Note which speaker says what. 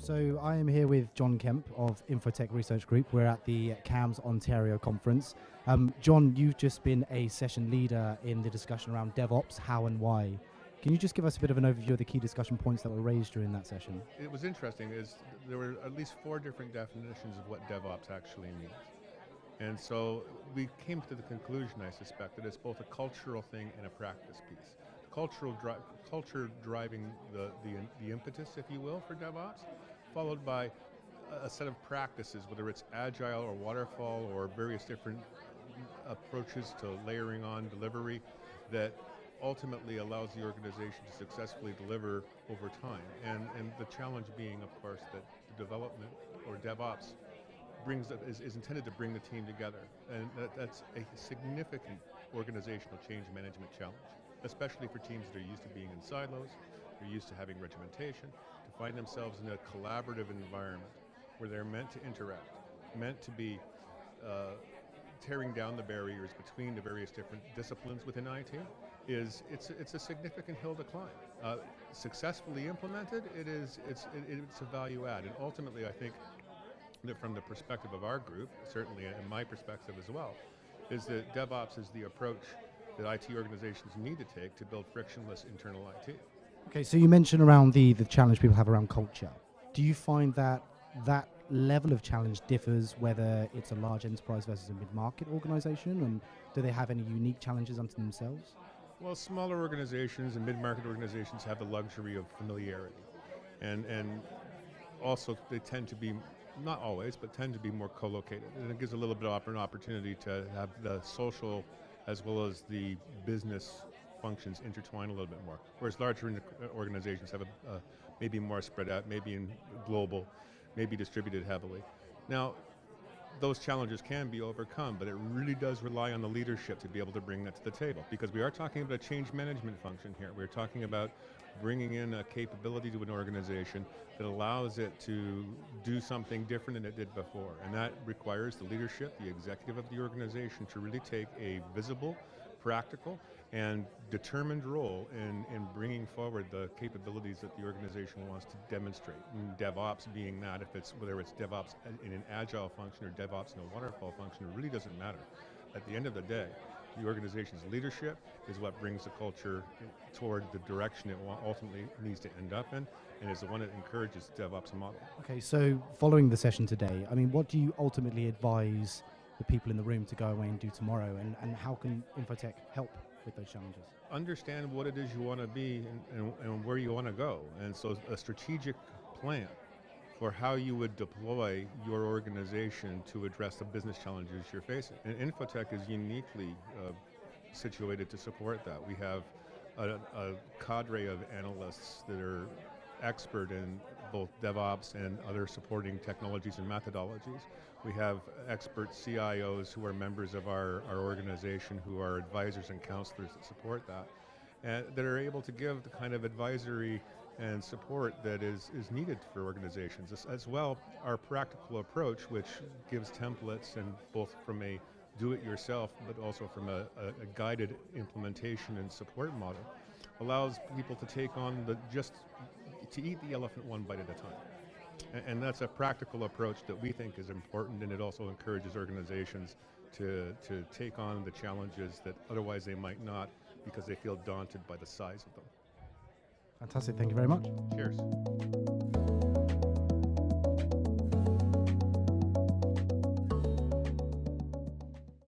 Speaker 1: So I am here with John Kemp of Infotech Research Group. We're at the CAMSS Ontario conference. John, you've just been a session leader in the discussion around DevOps, how and why. Can you just give us a bit of an overview of the key discussion points that were raised during that session?
Speaker 2: It was interesting, there were at least 4 different definitions of what DevOps actually means. And so we came to the conclusion, I suspect, that it's both a cultural thing and a practice piece. Culture driving the impetus, if you will, for DevOps, followed by a set of practices, whether it's agile or waterfall or various different approaches to layering on delivery that ultimately allows the organization to successfully deliver over time. And the challenge being, of course, that the development or DevOps is intended to bring the team together. And that's a significant organizational change management challenge, especially for teams that are used to being in silos, they're used to having regimentation, to find themselves in a collaborative environment where they're meant to interact, meant to be tearing down the barriers between the various different disciplines within IT. It's a significant hill to climb. Successfully implemented, it's a value add, and ultimately I think that from the perspective of our group, certainly and my perspective as well, is that DevOps is the approach that IT organizations need to take to build frictionless internal IT.
Speaker 1: Okay, so you mentioned around the challenge people have around culture. Do you find that that level of challenge differs whether it's a large enterprise versus a mid-market organization, and do they have any unique challenges unto themselves?
Speaker 2: Well, smaller organizations and mid-market organizations have the luxury of familiarity, and also they tend to be, not always, but tend to be more co-located, and it gives a little bit of an opportunity to have the social as well as the business functions intertwine a little bit more, whereas larger organizations have maybe more spread out, maybe in global, maybe distributed heavily. Now, those challenges can be overcome, but it really does rely on the leadership to be able to bring that to the table, because we are talking about a change management function here. We're talking about bringing in a capability to an organization that allows it to do something different than it did before, and that requires the leadership, the executive of the organization, to really take a visible, practical, and determined role in bringing forward the capabilities that the organization wants to demonstrate. And DevOps being that, whether it's DevOps in an agile function or DevOps in a waterfall function, it really doesn't matter. At the end of the day, the organization's leadership is what brings the culture toward the direction it ultimately needs to end up in, and is the one that encourages the DevOps model.
Speaker 1: Okay, so following the session today, I mean, what do you ultimately advise the people in the room to go away and do tomorrow, and how can Infotech help with those challenges?
Speaker 2: Understand what it is you want to be and where you want to go, and so a strategic plan for how you would deploy your organization to address the business challenges you're facing. And Infotech is uniquely situated to support that. We have a cadre of analysts that are expert in both DevOps and other supporting technologies and methodologies. We have expert CIOs who are members of our organization, who are advisors and counselors that support that, and that are able to give the kind of advisory and support that is needed for organizations. As well, our practical approach, which gives templates, and both from a do-it-yourself, but also from a guided implementation and support model, allows people to take on to eat the elephant one bite at a time. And that's a practical approach that we think is important, and it also encourages organizations to take on the challenges that otherwise they might not, because they feel daunted by the size of them.
Speaker 1: Fantastic, thank you very much.
Speaker 2: Cheers.